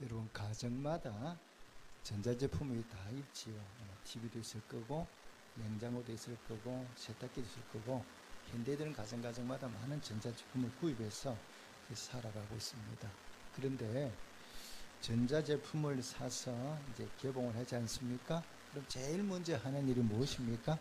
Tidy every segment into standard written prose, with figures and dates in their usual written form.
여러분 가정마다 전자제품이 다 있지요. TV도 있을 거고 냉장고도 있을 거고 세탁기도 있을 거고 현대인들은 가정마다 많은 전자제품을 구입해서 살아가고 있습니다. 그런데 전자제품을 사서 이제 개봉을 하지 않습니까? 그럼 제일 먼저 하는 일이 무엇입니까?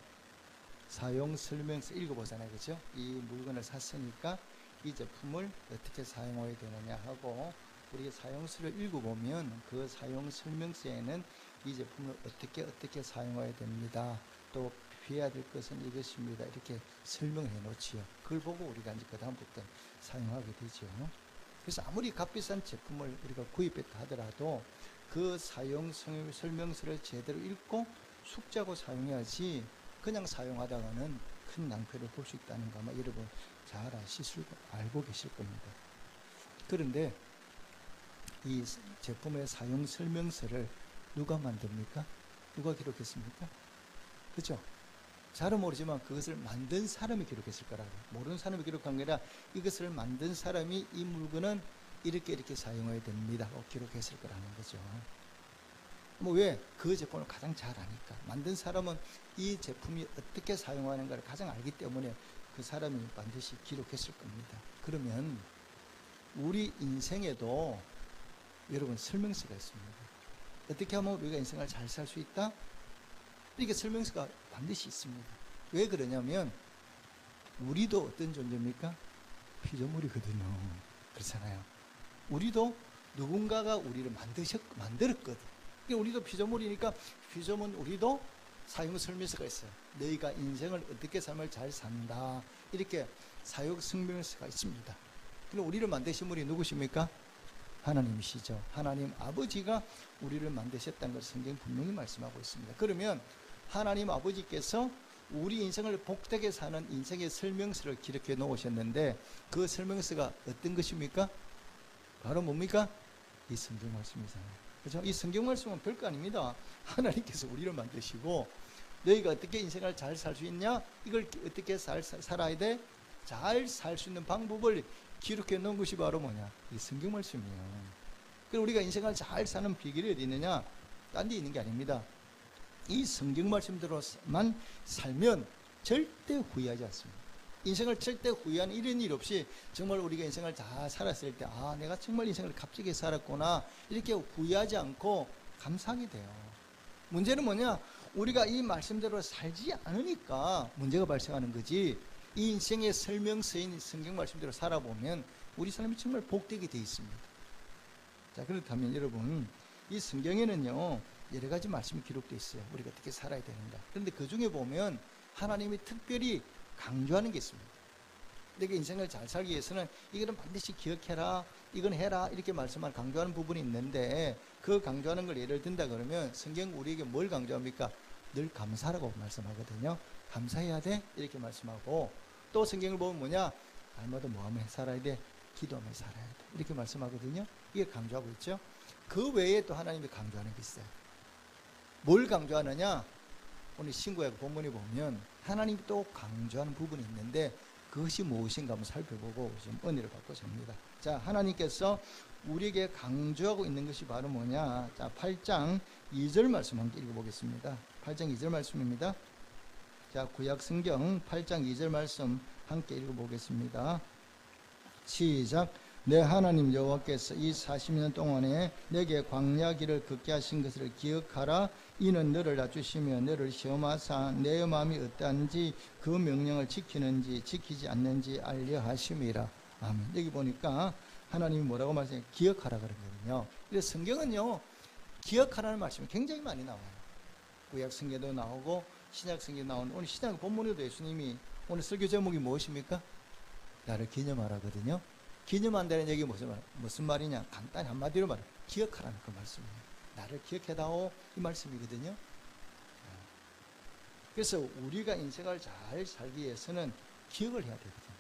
사용 설명서 읽어보잖아요. 그죠? 이 물건을 샀으니까 이 제품을 어떻게 사용해야 되느냐 하고 우리가 사용서를 읽어보면 그 사용 설명서에는 이 제품을 어떻게 사용해야 됩니다. 또 피해야 될 것은 이것입니다. 이렇게 설명을 해 놓지요. 그걸 보고 우리가 이제 그다음부터 사용하게 되죠. 그래서 아무리 값비싼 제품을 우리가 구입했다 하더라도 그 사용 설명서를 제대로 읽고 숙지하고 사용해야지 그냥 사용하다가는 큰 낭패를 볼 수 있다는 거 아마 여러분 잘 알고 계실 겁니다. 그런데 이 제품의 사용 설명서를 누가 만듭니까? 누가 기록했습니까? 그렇죠? 잘은 모르지만 그것을 만든 사람이 기록했을 거라고. 모르는 사람이 기록한 게 아니라 이것을 만든 사람이 이 물건은 이렇게 사용해야 됩니다 하고 기록했을 거라는 거죠. 뭐 왜? 그 제품을 가장 잘 아니까. 만든 사람은 이 제품이 어떻게 사용하는가를 가장 알기 때문에 그 사람이 반드시 기록했을 겁니다. 그러면 우리 인생에도 여러분 설명서가 있습니다. 어떻게 하면 우리가 인생을 잘 살 수 있다? 이렇게 설명서가 반드시 있습니다. 왜 그러냐면 우리도 어떤 존재입니까? 피조물이거든요. 그렇잖아요. 우리도 누군가가 우리를 만들었거든. 우리도 피조물이니까 피조물 우리도 사용 설명서가 있어요. 너희가 인생을 어떻게 삶을 잘 산다. 이렇게 사용 설명서가 있습니다. 그럼 우리를 만드신 분이 누구십니까? 하나님이시죠. 하나님 아버지가 우리를 만드셨다는 것을 성경 분명히 말씀하고 있습니다. 그러면 하나님 아버지께서 우리 인생을 복되게 사는 인생의 설명서를 기록해 놓으셨는데 그 설명서가 어떤 것입니까? 바로 뭡니까? 이 성경 말씀이잖아요. 그렇죠? 이 성경 말씀은 별거 아닙니다. 하나님께서 우리를 만드시고 너희가 어떻게 인생을 잘 살 수 있냐? 이걸 어떻게 살아야 돼? 잘 살 수 있는 방법을 기록해 놓은 것이 바로 뭐냐? 이 성경 말씀이에요. 그럼 우리가 인생을 잘 사는 비결이 어디 있느냐? 딴 데 있는 게 아닙니다. 이 성경 말씀대로만 살면 절대 후회하지 않습니다. 인생을 절대 후회하는 이런 일 없이 정말 우리가 인생을 잘 살았을 때 내가 정말 인생을 값지게 살았구나 이렇게 후회하지 않고 감사하게 돼요. 문제는 뭐냐? 우리가 이 말씀대로 살지 않으니까 문제가 발생하는 거지. 이 인생의 설명서인 성경 말씀대로 살아보면 우리 삶이 정말 복되게 되어 있습니다. 자, 그렇다면 여러분 이 성경에는요 여러 가지 말씀이 기록되어 있어요. 우리가 어떻게 살아야 되는가. 그런데 그 중에 보면 하나님이 특별히 강조하는 게 있습니다. 내가 인생을 잘 살기 위해서는 이거는 반드시 기억해라, 이건 해라 이렇게 말씀을 강조하는 부분이 있는데 그 강조하는 걸 예를 든다 그러면 성경 우리에게 뭘 강조합니까? 늘 감사라고 말씀하거든요. 감사해야 돼 이렇게 말씀하고 또 성경을 보면 뭐냐? 날마다 뭐하며 살아야 돼? 기도하며 살아야 돼 이렇게 말씀하거든요. 이게 강조하고 있죠. 그 외에 또 하나님이 강조하는 게 있어요. 뭘 강조하느냐? 오늘 신구약 본문에 보면 하나님이 또 강조하는 부분이 있는데 그것이 무엇인가 한번 살펴보고 좀 은혜를 받고 삽니다. 자, 하나님께서 우리에게 강조하고 있는 것이 바로 뭐냐? 자, 8장 2절 말씀 함께 읽어보겠습니다. 8장 2절 말씀입니다. 자, 구약 성경 8장 2절 말씀 함께 읽어보겠습니다. 시작. 내 하나님 여호와께서 이 40년 동안에 내게 광야 길을 걷게 하신 것을 기억하라. 이는 너를 낮추시며 너를 시험하사 내 마음이 어떠한지 그 명령을 지키는지 지키지 않는지 알려 하심이라. 아멘. 여기 보니까 하나님이 뭐라고 말씀해요? 기억하라 그러거든요. 그래서 성경은요 기억하라는 말씀이 굉장히 많이 나와요. 구약 성경도 나오고 신약 성경 나오는 오늘 신약 본문에도 예수님이 오늘 설교 제목이 무엇입니까? 나를 기념하라거든요. 기념한다는 얘기 무슨 말이냐? 간단히 한마디로 말해 기억하라는 그 말씀이에요. 나를 기억해다오 이 말씀이거든요. 그래서 우리가 인생을 잘 살기 위해서는 기억을 해야 되거든요.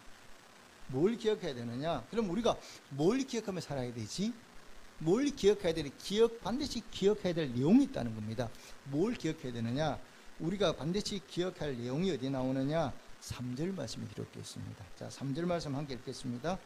뭘 기억해야 되느냐? 그럼 우리가 뭘 기억하며 살아야 되지? 뭘 기억해야 되는 반드시 기억해야 될 내용이 있다는 겁니다. 뭘 기억해야 되느냐? 우리가 반드시 기억할 내용이 어디 나오느냐? 3절 말씀이 기록되어 있습니다. 자, 3절 말씀 함께 읽겠습니다.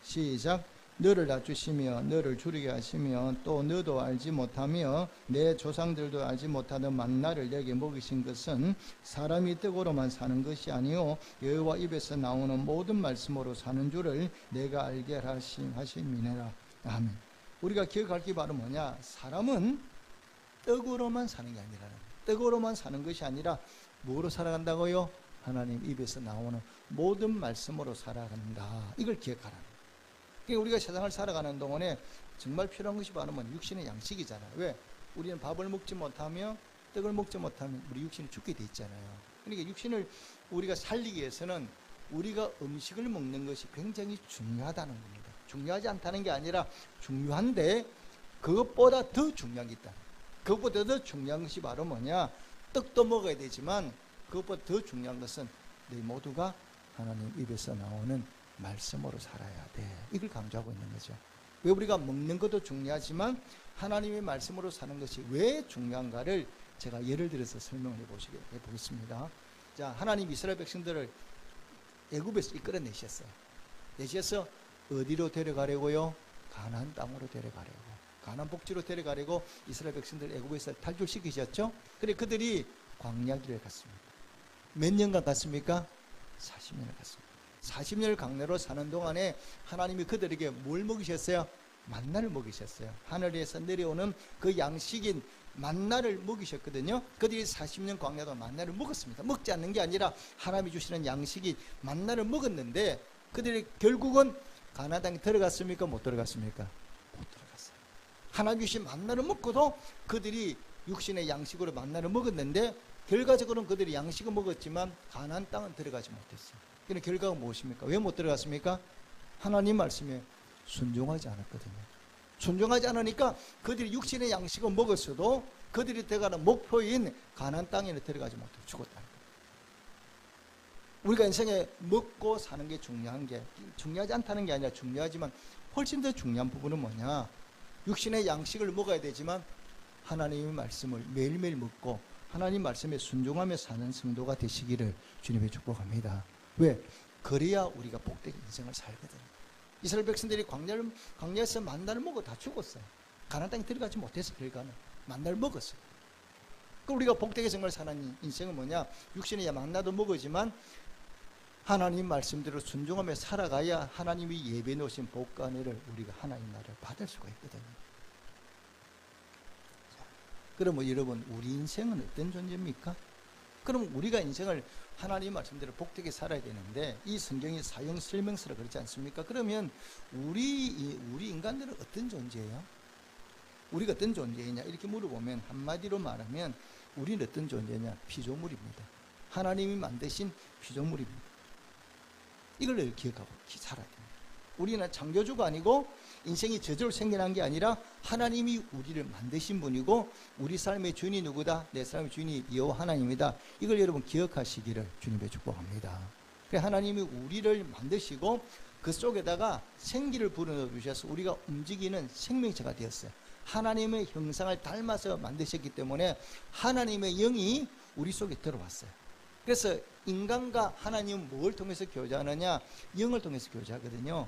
시작. 너를 낮추시며 너를 줄이게 하시며 또 너도 알지 못하며 내 조상들도 알지 못하던 만나를 내게 먹이신 것은 사람이 떡으로만 사는 것이 아니요 여호와 입에서 나오는 모든 말씀으로 사는 줄을 내가 알게 하심이니라. 아멘. 우리가 기억할 게 바로 뭐냐? 사람은 떡으로만 사는 게 아니라, 떡으로만 사는 것이 아니라 뭐로 살아간다고요? 하나님 입에서 나오는 모든 말씀으로 살아간다. 이걸 기억하라는 거예요. 그러니까 우리가 세상을 살아가는 동안에 정말 필요한 것이 바로 육신의 양식이잖아요. 왜? 우리는 밥을 먹지 못하며 떡을 먹지 못하면 우리 육신이 죽게 돼 있잖아요. 그러니까 육신을 우리가 살리기 위해서는 우리가 음식을 먹는 것이 굉장히 중요하다는 겁니다. 중요하지 않다는 게 아니라 중요한데 그것보다 더 중요한 게 있다. 그것보다 더 중요한 것이 바로 뭐냐? 떡도 먹어야 되지만 그것보다 더 중요한 것은 너희 모두가 하나님 입에서 나오는 말씀으로 살아야 돼. 이걸 강조하고 있는 거죠. 왜 우리가 먹는 것도 중요하지만 하나님의 말씀으로 사는 것이 왜 중요한가를 제가 예를 들어서 설명을 해보겠습니다. 자, 하나님 이스라엘 백성들을 애굽에서 이끌어내셨어요. 내셔서 어디로 데려가려고요? 가나안 땅으로 데려가려고. 가나안 복지로 데려가려고 이스라엘 백성들 애굽에서 탈출시키셨죠. 그래 그들이 광야길을 갔습니다. 몇 년간 갔습니까? 40년을 갔습니다. 40년을 광야로 사는 동안에 하나님이 그들에게 뭘 먹이셨어요? 만나를 먹이셨어요. 하늘에서 내려오는 그 양식인 만나를 먹이셨거든요. 그들이 40년 광야 동안 만나를 먹었습니다. 먹지 않는 게 아니라 하나님이 주시는 양식이 만나를 먹었는데 그들이 결국은 가나안 땅에 들어갔습니까? 못 들어갔습니까? 못 들어갔어요. 하나님 주신 만나를 먹고도 그들이 육신의 양식으로 만나를 먹었는데 결과적으로는 그들이 양식을 먹었지만 가나안 땅은 들어가지 못했어요. 그런데 결과가 무엇입니까? 왜 못 들어갔습니까? 하나님 말씀에 순종하지 않았거든요. 순종하지 않으니까 그들이 육신의 양식을 먹었어도 그들이 들어가는 목표인 가나안 땅에는 들어가지 못하고 죽었다는 거예요. 우리가 인생에 먹고 사는 게 중요하지 않다는 게 아니라 중요하지만 훨씬 더 중요한 부분은 뭐냐? 육신의 양식을 먹어야 되지만 하나님의 말씀을 매일매일 먹고 하나님 말씀에 순종하며 사는 성도가 되시기를 주님의 축복합니다. 왜? 그래야 우리가 복되게 인생을 살거든요. 이스라엘 백성들이 광야에서 만나를 먹어 다 죽었어요. 가나안 땅에 들어가지 못해서 결과는 만나를 먹었어요. 그 우리가 복되게 정말 사는 인생은 뭐냐? 육신의 만나도 먹었지만 하나님 말씀대로 순종하며 살아가야 하나님이 예배해 놓으신 복과 은혜를 우리가 하나님 나라를 받을 수가 있거든요. 자, 그러면 여러분 우리 인생은 어떤 존재입니까? 그럼 우리가 인생을 하나님 말씀대로 복되게 살아야 되는데 이 성경이 사형 설명서라 그렇지 않습니까? 그러면 우리 인간들은 어떤 존재예요? 우리가 어떤 존재이냐 이렇게 물어보면 한마디로 말하면 우리는 어떤 존재냐? 피조물입니다. 하나님이 만드신 피조물입니다. 이걸 기억하고 살아야 됩니다. 우리는 창조주가 아니고 인생이 저절로 생겨난 게 아니라 하나님이 우리를 만드신 분이고 우리 삶의 주인이 누구다? 내 삶의 주인이 여호와 하나님이다. 이걸 여러분 기억하시기를 주님의 축복합니다. 그래서 하나님이 우리를 만드시고 그 속에다가 생기를 불어넣어 주셔서 우리가 움직이는 생명체가 되었어요. 하나님의 형상을 닮아서 만드셨기 때문에 하나님의 영이 우리 속에 들어왔어요. 그래서 인간과 하나님은 뭘 통해서 교제하느냐? 영을 통해서 교제하거든요.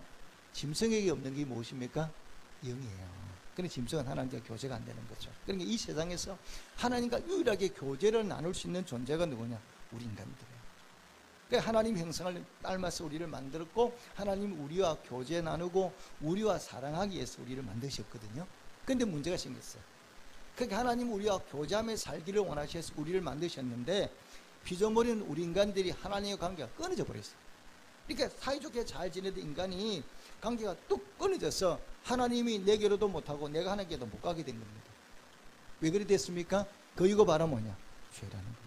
짐승에게 없는 게 무엇입니까? 영이에요. 그런데 짐승은 하나님과 교제가 안 되는 거죠. 그러니까 이 세상에서 하나님과 유일하게 교제를 나눌 수 있는 존재가 누구냐? 우리 인간들이에요. 그러니까 하나님 형상을 닮아서 우리를 만들었고 하나님이 우리와 교제 나누고 우리와 사랑하기 위해서 우리를 만드셨거든요. 그런데 문제가 생겼어요. 그러니까 하나님은 우리와 교제하며 살기를 원하셔서 우리를 만드셨는데 피조물인 우리 인간들이 하나님의 관계가 끊어져 버렸어요. 그러니까 사이좋게 잘 지내던 인간이 관계가 뚝 끊어져서 하나님이 내게로도 못하고 내가 하나님께도 못 가게 된 겁니다. 왜 그리 됐습니까? 그 이유가 바로 뭐냐? 죄라는 겁니다.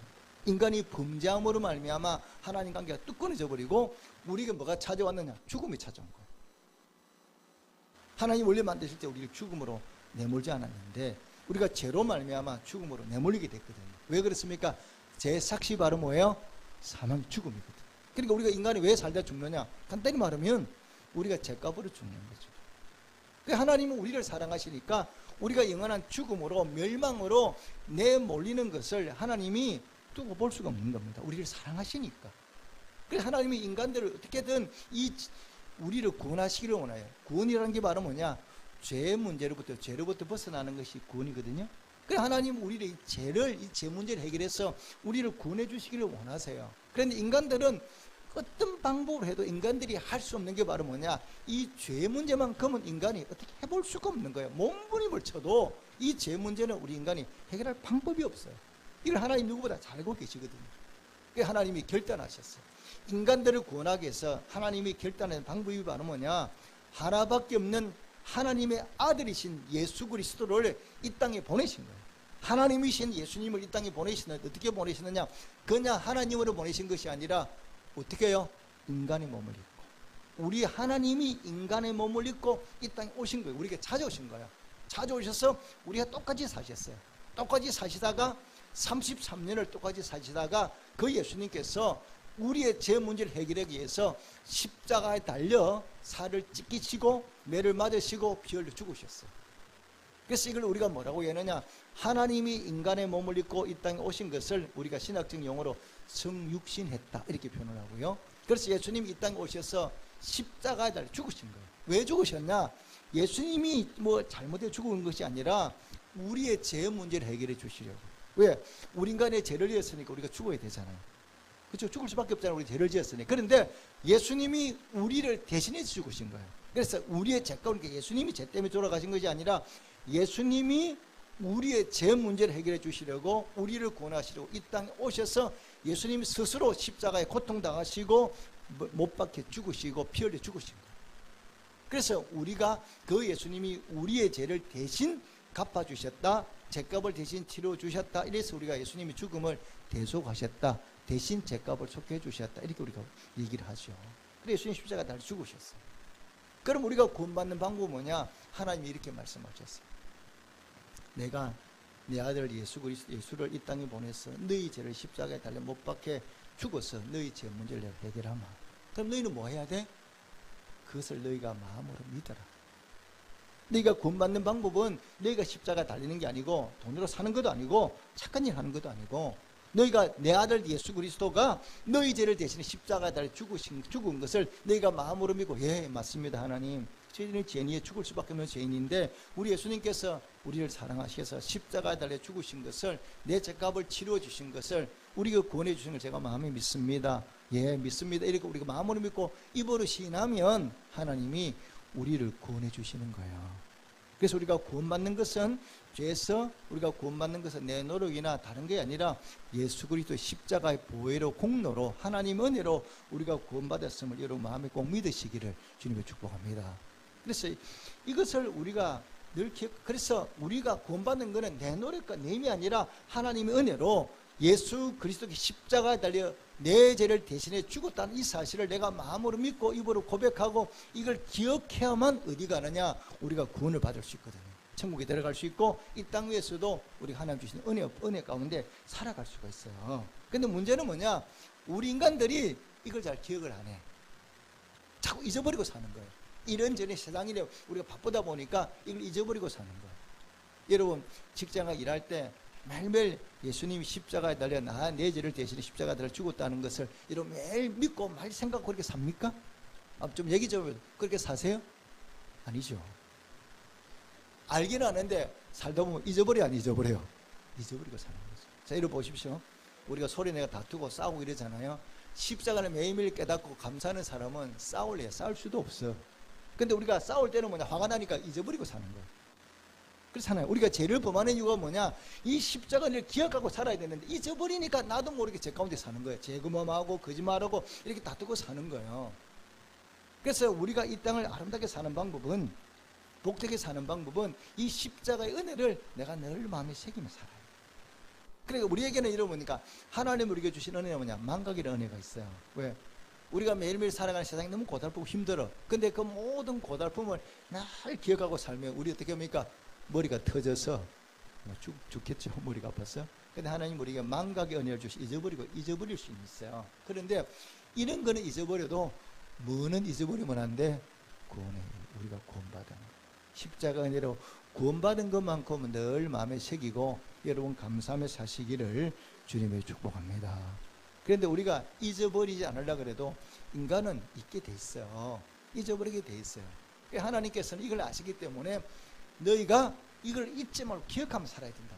인간이 범죄함으로 말미암아 하나님 관계가 뚝 끊어져 버리고 우리가 뭐가 찾아왔느냐? 죽음이 찾아온 거예요. 하나님 원래 만드실 때 우리를 죽음으로 내몰지 않았는데 우리가 죄로 말미암아 죽음으로 내몰리게 됐거든요. 왜 그렇습니까? 제 삭시 바로 뭐예요? 사망, 죽음이거든. 그러니까 우리가 인간이 왜 살다 죽느냐? 간단히 말하면 우리가 죄값으로 죽는 거죠. 그러니까 하나님은 우리를 사랑하시니까 우리가 영원한 죽음으로 멸망으로 내몰리는 것을 하나님이 두고 볼 수가 없는 겁니다. 우리를 사랑하시니까. 그래서 하나님이 인간들을 어떻게든 이 우리를 구원하시기를 원해요. 구원이라는 게 바로 뭐냐? 죄 문제로부터, 죄로부터 벗어나는 것이 구원이거든요. 그래서 하나님 우리를 이 죄 문제를 해결해서 우리를 구원해 주시기를 원하세요. 그런데 인간들은 어떤 방법을 해도 인간들이 할 수 없는 게 바로 뭐냐? 이 죄 문제만큼은 인간이 어떻게 해볼 수가 없는 거예요. 몸부림을 쳐도 이 죄 문제는 우리 인간이 해결할 방법이 없어요. 이걸 하나님 누구보다 잘 알고 계시거든요. 그래서 하나님이 결단하셨어요. 인간들을 구원하기 위해서 하나님이 결단한 방법이 바로 뭐냐? 하나밖에 없는 하나님의 아들이신 예수 그리스도를 이 땅에 보내신 거예요. 하나님이신 예수님을 이 땅에 보내시는데 어떻게 보내시느냐? 그냥 하나님으로 보내신 것이 아니라 어떻게 해요? 인간의 몸을 입고, 우리 하나님이 인간의 몸을 입고 이 땅에 오신 거예요. 우리에게 찾아오신 거예요. 찾아오셔서 우리가 똑같이 사셨어요. 똑같이 사시다가 33년을 똑같이 사시다가 그 예수님께서 우리의 죄 문제를 해결하기 위해서 십자가에 달려 살을 찢기시고 매를 맞으시고 피 흘려 죽으셨어요. 그래서 이걸 우리가 뭐라고 얘기하느냐? 하나님이 인간의 몸을 입고 이 땅에 오신 것을 우리가 신학적 용어로 성육신했다 이렇게 표현을 하고요. 그래서 예수님이 이 땅에 오셔서 십자가에 달려 죽으신 거예요. 왜 죽으셨냐? 예수님이 뭐 잘못해 죽은 것이 아니라 우리의 죄 문제를 해결해 주시려고. 왜? 우리 인간의 죄를 지었으니까 우리가 죽어야 되잖아요. 그렇죠? 죽을 수밖에 없잖아요. 우리 죄를 지었으니. 그런데 예수님이 우리를 대신해 죽으신 거예요. 그래서 우리의 죄가 그러니까 예수님이 죄 때문에 돌아가신 것이 아니라 예수님이 우리의 죄 문제를 해결해 주시려고 우리를 구원하시려고 이 땅에 오셔서 예수님이 스스로 십자가에 고통당하시고 못 박혀 죽으시고 피 흘려 죽으신 거예요. 그래서 우리가 그 예수님이 우리의 죄를 대신 갚아주셨다, 죄값을 대신 치러주셨다, 이래서 우리가 예수님이 죽음을 대속하셨다, 대신 죄값을 속해 주셨다, 이렇게 우리가 얘기를 하죠. 그래서 예수님 십자가에 달려 죽으셨어요. 그럼 우리가 구원받는 방법은 뭐냐? 하나님이 이렇게 말씀하셨어요. 내가 내 아들 예수 그리스도 예수를 이 땅에 보내서 너희 죄를 십자가에 달려 못 박혀 죽어서 너희 죄 문제를 해결하마. 그럼 너희는 뭐 해야 돼? 그것을 너희가 마음으로 믿어라. 너희가 구원받는 방법은 너희가 십자가에 달리는 게 아니고 돈으로 사는 것도 아니고 착한 일 하는 것도 아니고 너희가 내 아들 예수 그리스도가 너희 죄를 대신에 십자가에 달려 죽은 것을 너희가 마음으로 믿고, 예 맞습니다 하나님, 저희는 죄인이에 죽을 수밖에 없는 죄인인데 우리 예수님께서 우리를 사랑하셔서 십자가에 달려 죽으신 것을, 내 죄값을 치루어 주신 것을 우리가 구원해 주신 걸 제가 마음에 믿습니다. 예 믿습니다. 이렇게 우리가 마음으로 믿고 입으로 시인하면 하나님이 우리를 구원해 주시는 거예요. 그래서 우리가 구원받는 것은, 죄에서 우리가 구원받는 것은 내 노력이나 다른 게 아니라 예수 그리스도의 십자가의 보혈로 공로로 하나님 은혜로 우리가 구원받았음을 여러분 마음에 꼭 믿으시기를 주님의 축복합니다. 그래서 이것을 우리가 늘 그래서 우리가 구원받는 것은 내 노력과 내 힘이 아니라 하나님의 은혜로 예수 그리스도의 십자가에 달려 내 죄를 대신해 죽었다는 이 사실을 내가 마음으로 믿고 입으로 고백하고 이걸 기억해야만 어디 가느냐? 우리가 구원을 받을 수 있거든요. 천국에 들어갈 수 있고 이 땅 위에서도 우리 하나님 주신 은혜 가운데 살아갈 수가 있어요. 근데 문제는 뭐냐? 우리 인간들이 이걸 잘 기억을 안 해. 자꾸 잊어버리고 사는 거예요. 이런저런 세상이래 우리가 바쁘다 보니까 이걸 잊어버리고 사는 거예요. 여러분 직장에 일할 때 매일매일 예수님이 십자가에 달려 내 죄를 대신해 십자가에 달려 죽었다는 것을 여러분 매일 믿고 많이 생각하고 그렇게 삽니까? 좀 얘기 좀 그렇게 사세요? 아니죠. 알기는 아는데 살다 보면 잊어버려 안 잊어버려요? 잊어버리고 사는 거죠. 자, 이리 보십시오. 우리가 소리내가 다투고 싸우고 이러잖아요. 십자가를 매일매일 깨닫고 감사하는 사람은 싸울 수도 없어. 근데 우리가 싸울 때는 뭐냐? 화가 나니까 잊어버리고 사는 거예요. 그렇잖아요. 우리가 죄를 범하는 이유가 뭐냐? 이 십자가를 기억하고 살아야 되는데 잊어버리니까 나도 모르게 죄 가운데 사는 거예요. 재검함하고 거짓말하고 이렇게 다투고 사는 거예요. 그래서 우리가 이 땅을 아름답게 사는 방법은, 복되게 사는 방법은 이 십자가의 은혜를 내가 늘 마음에 새기며 살아요. 그러니까 우리에게는 이러보니까 하나님 우리에게 주신 은혜는 뭐냐? 망각이라는 은혜가 있어요. 왜? 우리가 매일매일 살아가는 세상이 너무 고달프고 힘들어. 근데 그 모든 고달픔을 날 기억하고 살면 우리 어떻게 합니까? 머리가 터져서 죽겠죠. 머리가 아파서. 근데 하나님 우리에게 망각의 은혜를 주시 잊어버릴 수 있어요. 그런데 이런 거는 잊어버려도 뭐는 잊어버리면 안 돼? 구원해. 우리가 구원받은 십자가 은혜로 구원받은 것만큼은 늘 마음에 새기고 여러분 감사하며 사시기를 주님의 축복합니다. 그런데 우리가 잊어버리지 않으려고 해도 인간은 잊게 돼 있어요. 잊어버리게 돼 있어요. 하나님께서는 이걸 아시기 때문에 너희가 이걸 잊지 말고 기억하며 살아야 된다.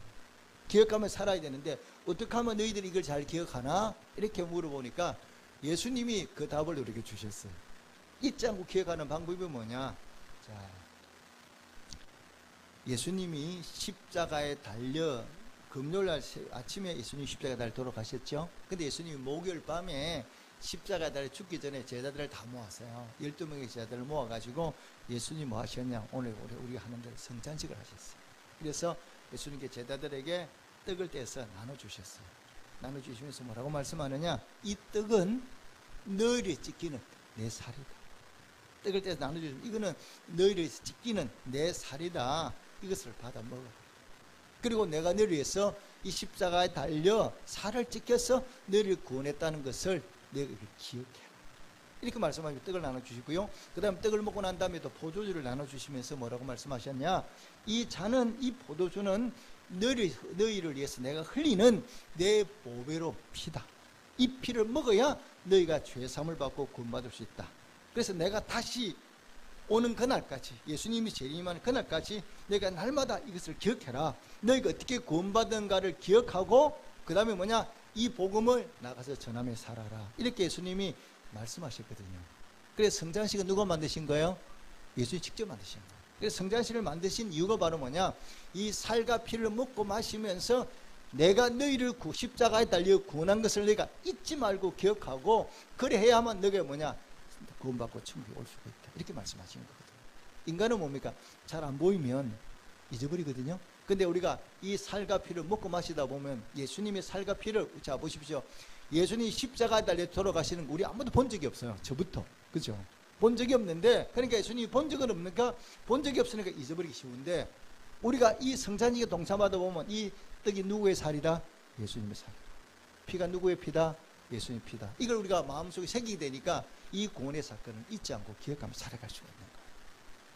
기억하며 살아야 되는데 어떻게 하면 너희들이 이걸 잘 기억하나? 이렇게 물어보니까 예수님이 그 답을 우리에게 주셨어요. 잊지 않고 기억하는 방법이 뭐냐? 자, 예수님이 십자가에 달려 금요일 아침에 예수님 십자가에 달려 돌아가셨죠. 근데 예수님이 목요일 밤에 십자가에 달려 죽기 전에 제자들을 다 모았어요. 12명의 제자들을 모아가지고 예수님 뭐 하셨냐? 오늘 우리가 하는 대로 성찬식을 하셨어요. 그래서 예수님께 제자들에게 떡을 떼서 나눠주셨어요. 나눠주시면서 뭐라고 말씀하느냐? 이 떡은 너희를 찢기는 내 살이다. 떡을 떼서 나눠주시면 이거는 너희를 찢기는 내 살이다. 이것을 받아 먹어라. 그리고 내가 너희를 위해서 이 십자가에 달려 살을 찢겨서 너희를 구원했다는 것을 너희가 기억해라. 이렇게 말씀하시고 떡을 나눠주시고요. 그 다음에 떡을 먹고 난 다음에 또 포도주를 나눠주시면서 뭐라고 말씀하셨냐? 이 잔은, 이 포도주는 너희를 위해서 내가 흘리는 내 보배로 피다. 이 피를 먹어야 너희가 죄사함을 받고 구원받을 수 있다. 그래서 내가 다시 오는 그날까지, 예수님이 재림하는 그날까지 너희가 날마다 이것을 기억해라. 너희가 어떻게 구원받은가를 기억하고 그 다음에 뭐냐? 이 복음을 나가서 전하며 살아라. 이렇게 예수님이 말씀하셨거든요. 그래서 성찬식은 누가 만드신 거예요? 예수님이 직접 만드신 거예요. 그래서 성찬식을 만드신 이유가 바로 뭐냐? 이 살과 피를 먹고 마시면서 내가 너희를 십자가에 달려 구원한 것을 너희가 잊지 말고 기억하고 그래야만 너희가 뭐냐? 구원받고 천국에 올 수가 있다. 이렇게 말씀하시는 거거든요. 인간은 뭡니까? 잘 안 보이면 잊어버리거든요. 근데 우리가 이 살과 피를 먹고 마시다 보면 예수님의 살과 피를, 자 보십시오. 예수님이 십자가에 달려 돌아가시는 거 우리 아무도 본 적이 없어요. 저부터. 그죠? 본 적이 없는데, 그러니까 예수님이 본 적은 없으니까, 본 적이 없으니까 잊어버리기 쉬운데, 우리가 이 성찬식에 동참하다 보면 이 떡이 누구의 살이다? 예수님의 살. 피가 누구의 피다? 예수님의 피다. 이걸 우리가 마음속에 새기게 되니까 이 구원의 사건을 잊지 않고 기억하며 살아갈 수가 있는 거예요.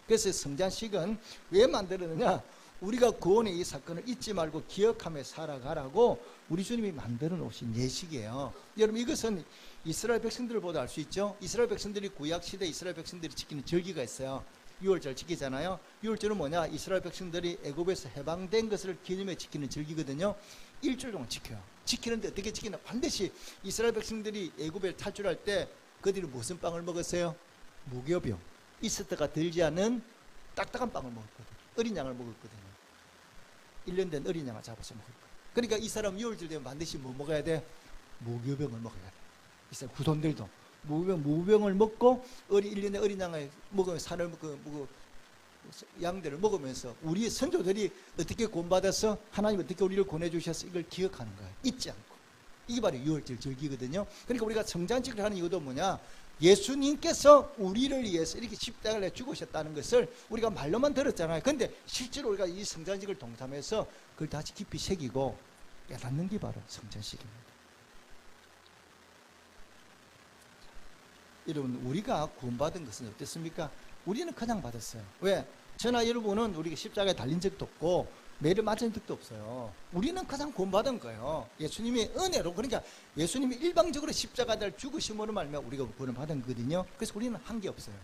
그래서 성찬식은 왜 만들었느냐? 우리가 구원의 이 사건을 잊지 말고 기억하며 살아가라고 우리 주님이 만들어 놓으신 예식이에요. 여러분, 이것은 이스라엘 백성들을 보다 알 수 있죠. 이스라엘 백성들이 구약시대 이스라엘 백성들이 지키는 절기가 있어요. 6월절 지키잖아요. 6월절은 뭐냐? 이스라엘 백성들이 애굽에서 해방된 것을 기념해 지키는 절기거든요. 일주일 동안 지켜요. 지키는데 어떻게 지키나? 반드시 이스라엘 백성들이 애굽에 탈출할 때 그들이 무슨 빵을 먹었어요? 무교병, 이스트가 들지 않은 딱딱한 빵을 먹었거든요. 어린 양을 먹었거든요. 1년 된 어린 양을 잡아서 먹을 거예요. 그러니까 이 사람 6월절 되면 반드시 뭐 먹어야 돼? 무교병을 먹어야 돼. 이 사람 후손들도 무병을 먹고 1년의 어린 양을 먹으면 산을 먹고 양들을 먹으면서 우리 선조들이 어떻게 구원받아서 하나님 어떻게 우리를 구원해주셔서 이걸 기억하는 거예요. 잊지 않고. 이게 바로 6월절 절기거든요. 그러니까 우리가 성찬식을 하는 이유도 뭐냐? 예수님께서 우리를 위해서 이렇게 십자가를 죽으셨다는 것을 우리가 말로만 들었잖아요. 근데 실제로 우리가 이 성찬식을 동참해서 그걸 다시 깊이 새기고 깨닫는 게 바로 성찬식입니다. 여러분, 우리가 구원받은 것은 어땠습니까? 우리는 그냥 받았어요. 왜? 저나 여러분은 우리가 십자가에 달린 적도 없고 매를 맞은 적도 없어요. 우리는 가장 구원받은 거예요. 예수님의 은혜로. 그러니까 예수님이 일방적으로 십자가를 죽으심으로 말미암아 우리가 구원을 받은 거거든요. 그래서 우리는 한 게 없어요.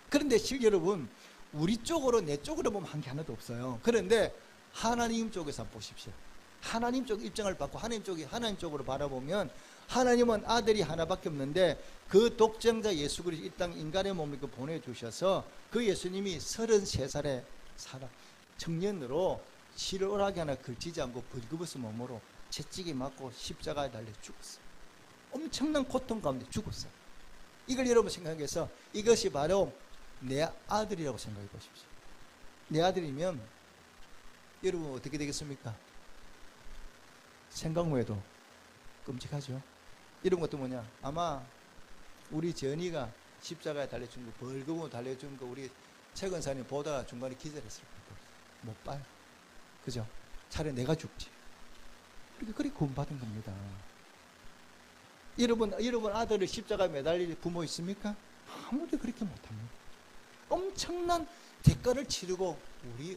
그런데 실 여러분, 우리 쪽으로 내 쪽으로 보면 한 게 하나도 없어요. 그런데 하나님 쪽에서 한번 보십시오. 하나님 쪽 입장을 받고 하나님 쪽으로 바라보면 하나님은 아들이 하나밖에 없는데 그 독생자 예수 그리스도 이 땅 인간의 몸을 보내주셔서 그 예수님이 33살에 살아 청년으로 실오라기 하나 걸치지 않고 벌거벗은 몸으로 채찍이 맞고 십자가에 달려 죽었어요. 엄청난 고통 가운데 죽었어요. 이걸 여러분 생각해서 이것이 바로 내 아들이라고 생각해 보십시오. 내 아들이면 여러분 어떻게 되겠습니까? 생각만 해도 끔찍하죠. 이런 것도 뭐냐? 아마 우리 전이가 십자가에 달려준 거, 벌금으로 달려준 거 우리 최근사님 보다가 중간에 기절했을 거예요. 못 봐요. 그죠? 차라리 내가 죽지. 그렇게 구원받은 겁니다. 여러분 아들을 십자가에 매달릴 부모 있습니까? 아무도 그렇게 못합니다. 엄청난 대가를 치르고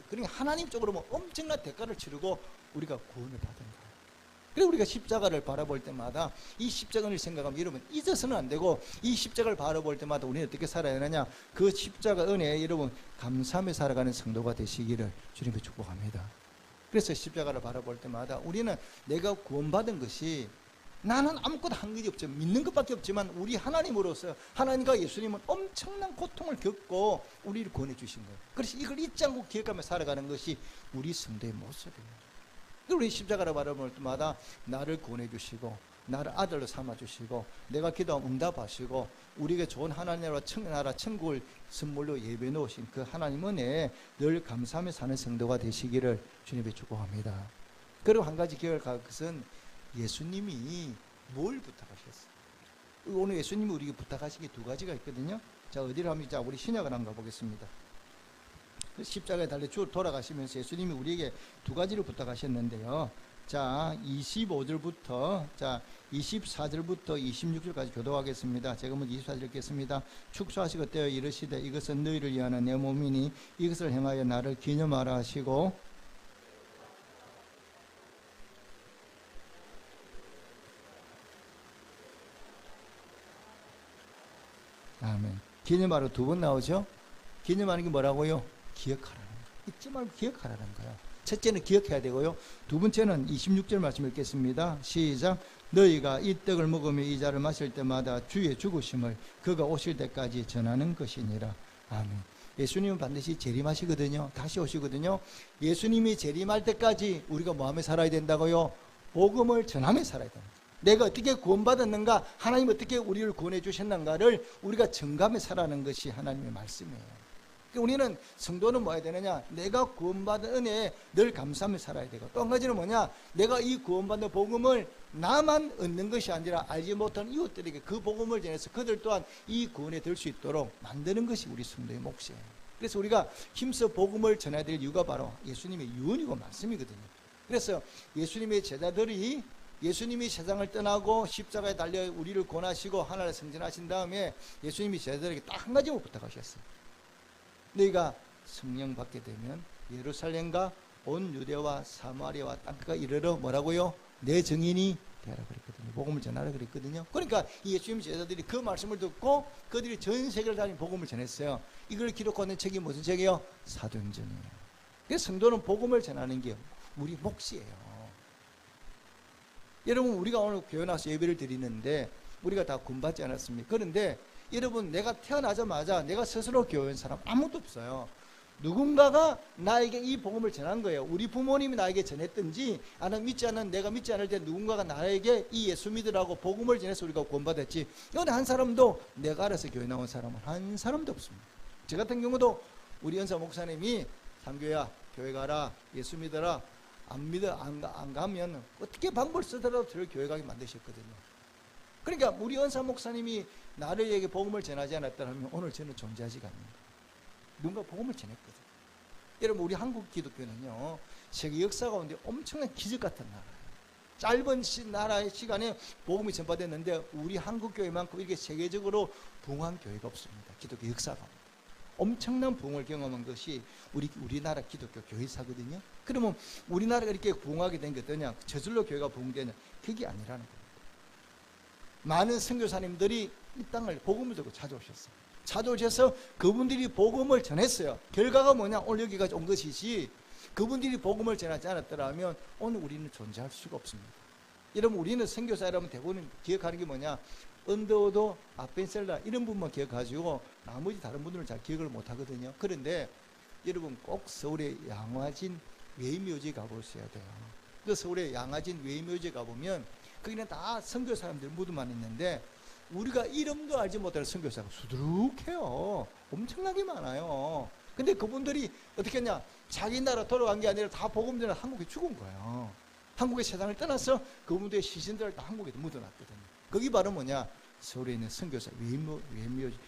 그러니까 하나님 쪽으로 보면 엄청난 대가를 치르고 우리가 구원을 받은 거예요. 그래서 우리가 십자가를 바라볼 때마다 이 십자가를 생각하면 여러분 잊어서는 안 되고, 이 십자가를 바라볼 때마다 우리는 어떻게 살아야 되느냐, 그 십자가 은혜에 여러분 감사하며 살아가는 성도가 되시기를 주님께 축복합니다. 그래서 십자가를 바라볼 때마다 우리는 내가 구원받은 것이 나는 아무것도 한 것이 없지만, 믿는 것밖에 없지만, 우리 하나님으로서 하나님과 예수님은 엄청난 고통을 겪고 우리를 구원해 주신 거예요. 그래서 이걸 잊지 않고 기억하며 살아가는 것이 우리 성도의 모습이에요. 우리 십자가를 바라볼 때마다 나를 구원해 주시고, 나를 아들로 삼아 주시고, 내가 기도하면 응답하시고, 우리에게 좋은 하나님 나라 천국을 선물로 예배해 놓으신 그 하나님 은혜에 늘 감사하며 사는 성도가 되시기를 주님께 축복합니다. 그리고 한 가지 기억을 할 것은, 예수님이 뭘 부탁하셨어요? 오늘 예수님이 우리에게 부탁하신 게 두 가지가 있거든요. 자, 어디를 하면, 자, 우리 신약을 한번 가보겠습니다. 십자가에 달려 돌아가시면서 예수님이 우리에게 두 가지를 부탁하셨는데요. 자, 25절부터 자 24절부터 26절까지 교도하겠습니다. 제가 먼저 24절 읽겠습니다. 축소하시고 떼어 이르시되 이것은 너희를 위하는 내 몸이니 이것을 행하여 나를 기념하라 하시고, 아멘. 기념하라 두 번 나오죠. 기념하는 게 뭐라고요? 기억하라는 거예요. 잊지 말고 기억하라는 거예요. 첫째는 기억해야 되고요. 두 번째는 26절 말씀 읽겠습니다. 시작. 너희가 이 떡을 먹으며 이 잔을 마실 때마다 주의 죽으심을 그가 오실 때까지 전하는 것이니라. 아멘. 예수님은 반드시 재림하시거든요. 다시 오시거든요. 예수님이 재림할 때까지 우리가 뭐하며 살아야 된다고요? 복음을 전하며 살아야 됩니다. 내가 어떻게 구원받았는가, 하나님 어떻게 우리를 구원해 주셨는가를 우리가 증감해 살아가는 것이 하나님의 말씀이에요. 우리는 성도는 뭐 해야 되느냐, 내가 구원받은 은혜에 늘 감사하며 살아야 되고, 또 한 가지는 뭐냐, 내가 이 구원받은 복음을 나만 얻는 것이 아니라 알지 못한 이웃들에게 그 복음을 전해서 그들 또한 이 구원에 들 수 있도록 만드는 것이 우리 성도의 몫이에요. 그래서 우리가 힘써 복음을 전해야 될 이유가 바로 예수님의 유언이고 말씀이거든요. 그래서 예수님의 제자들이, 예수님이 세상을 떠나고 십자가에 달려 우리를 구원하시고 하나를 성전하신 다음에 예수님이 제자들에게 딱 한 가지만 부탁하셨어요. 너희가 성령 받게 되면 예루살렘과 온 유대와 사마리아와 땅끝까지 이르러 뭐라고요? 내 증인이 되라 그랬거든요. 복음을 전하라 그랬거든요. 그러니까 이 예수님 제자들이 그 말씀을 듣고 그들이 전 세계를 다니며 복음을 전했어요. 이걸 기록하는 책이 무슨 책이에요? 사도행전이에요. 그래서 성도는 복음을 전하는 게 우리 몫이에요. 여러분, 우리가 오늘 교회 나와서 예배를 드리는데 우리가 다 구원받지 않았습니까? 그런데 여러분, 내가 태어나자마자 내가 스스로 교회 온 사람 아무도 없어요. 누군가가 나에게 이 복음을 전한 거예요. 우리 부모님이 나에게 전했든지, 아니면 믿지 않는, 내가 믿지 않을 때 누군가가 나에게 이 예수 믿으라고 복음을 전해서 우리가 구원받았지, 어느 한 사람도 내가 알아서 교회 나온 사람은 한 사람도 없습니다. 저 같은 경우도 우리 연사 목사님이 삼교야 교회 가라, 예수 믿어라, 안 가면 어떻게 방법을 쓰더라도 저를 교회 가게 만드셨거든요. 그러니까 우리 은사 목사님이 나를에게 복음을 전하지 않았다면 오늘 저는 존재하지가 않는다. 누군가 복음을 전했거든. 여러분, 우리 한국 기독교는요, 세계 역사 가운데 엄청난 기적 같은 나라예요. 짧은 나라의 시간에 복음이 전파됐는데 우리 한국 교회만큼 이렇게 세계적으로 부흥한 교회가 없습니다. 기독교 역사 가운데 엄청난 부흥을 경험한 것이 우리나라 기독교 교회사거든요. 그러면 우리나라가 이렇게 부흥하게 된 게 어떠냐? 저절로 교회가 부흥되냐? 그게 아니라는 겁니다. 많은 선교사님들이 이 땅을 복음을 들고 찾아오셨어요. 찾아오셔서 그분들이 복음을 전했어요. 결과가 뭐냐? 오늘 여기까지 온 것이지, 그분들이 복음을 전하지 않았더라면 오늘 우리는 존재할 수가 없습니다. 여러분, 우리는 선교사 여러분 대부분 기억하는 게 뭐냐? 언더우드, 아펜셀라 이런 분만 기억하시고 나머지 다른 분들은 잘 기억을 못 하거든요. 그런데 여러분, 꼭 서울의 양화진 외묘지에 가보셔야 돼요. 그 서울의 양화진 외묘지에 가보면 거기는 다 선교 사람들 무드만 있는데 우리가 이름도 알지 못하는 선교사가 수두룩해요. 엄청나게 많아요. 근데 그분들이 어떻게 했냐? 자기 나라 돌아간 게 아니라 다 복음 전에 한국에 죽은 거예요. 한국의 세상을 떠나서 그분들의 시신들을 다 한국에 묻어놨거든요. 거기 바로 뭐냐? 서울에 있는 선교사 외묘지거든요.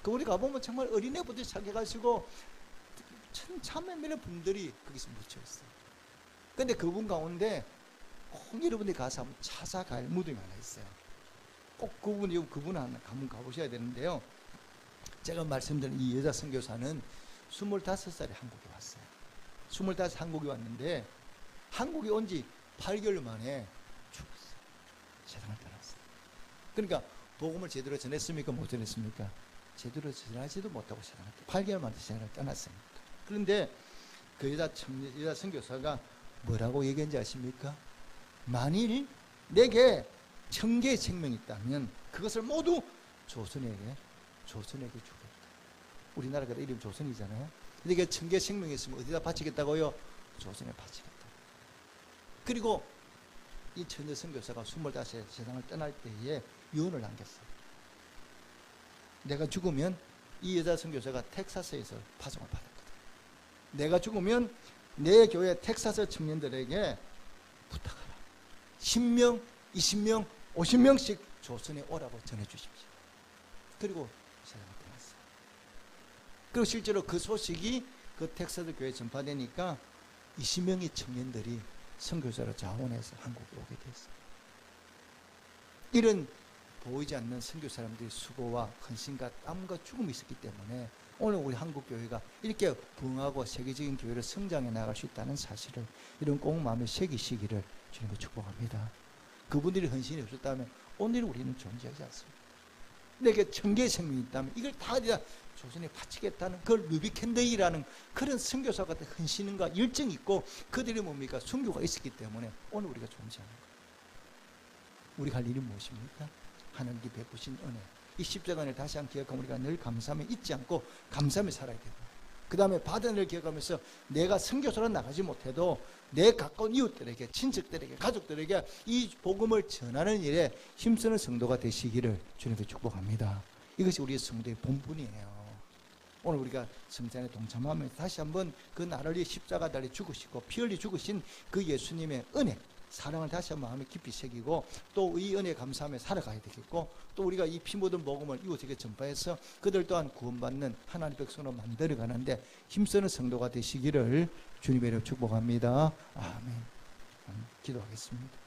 그 우리 가보면 정말 어린애부터 시작해가지고 천만 명의 분들이 거기서 묻혀있어요. 근데 그분 가운데 꼭 여러분들이 가서 한번 찾아갈 무덤이 하나 있어요. 꼭 그분 하나 한번 가보셔야 되는데요. 제가 말씀드린 이 여자 선교사는 25살에 한국에 왔어요. 25 한국에 왔는데 한국에 온 지 8개월 만에 죽었어요. 세상을 떠났어요. 그러니까 복음을 제대로 전했습니까? 못 전했습니까? 제대로 전하지도 못하고 세상을 8개월 만에 세상을 떠났습니다. 그런데 그 여자 선교사가 뭐라고 얘기했는지 아십니까? 만일 내게 천개의 생명이 있다면 그것을 모두 조선에게 주겠다. 우리나라가 이름 조선이잖아요. 내게 천개의 생명이 있으면 어디다 바치겠다고요? 조선에 바치겠다. 그리고 이 천재 선교사가 25세 세상을 떠날 때에 유언을 남겼어요. 내가 죽으면 이 여자 선교사가 텍사스에서 파송을 받았거든. 내가 죽으면 내 교회 텍사스 청년들에게 부탁하라. 10명, 20명, 50명씩 조선에 오라고 전해주십시오. 그리고 세상을 떠났어요. 그리고 실제로 그 소식이 그 텍사스 교회에 전파되니까 20명의 청년들이 선교사로 자원해서 한국에 오게 됐어요. 이런 보이지 않는 선교 사람들의 수고와 헌신과 땀과 죽음이 있었기 때문에 오늘 우리 한국교회가 이렇게 부흥하고 세계적인 교회로 성장해 나갈 수 있다는 사실을 이런 꼭 마음에 새기시기를 주님과 축복합니다. 그분들이 헌신이 없었다면 오늘 우리는 존재하지 않습니다. 내게 천개의 생명이 있다면 이걸 다 조선에 바치겠다는 그걸 루비캔데이라는 그런 선교사 같은 헌신과 열정이 있고 그들이 뭡니까? 순교가 있었기 때문에 오늘 우리가 존재하는 거예요. 우리가 할 일이 무엇입니까? 하나님께 베푸신 은혜, 이 십자가를 다시 한번 기억하면 우리가 늘 감사함에 잊지 않고 감사함에 살아야 되고, 그 다음에 받은 은혜를 기억하면서 내가 선교사로 나가지 못해도 내 가까운 이웃들에게, 친척들에게, 가족들에게 이 복음을 전하는 일에 힘쓰는 성도가 되시기를 주님께 축복합니다. 이것이 우리의 성도의 본분이에요. 오늘 우리가 성찬에 동참하면서 다시 한번 그 나를 위해 십자가 달려 죽으시고 피 흘려 죽으신 그 예수님의 은혜, 사랑을 다시 한번 마음에 깊이 새기고 또 이 은혜에 감사하며 살아가야 되겠고, 또 우리가 이 피 묻은 복음을 이웃에게 전파해서 그들 또한 구원받는 하나님의 백성으로 만들어가는데 힘쓰는 성도가 되시기를 주님의 이름으로 축복합니다. 아멘. 기도하겠습니다.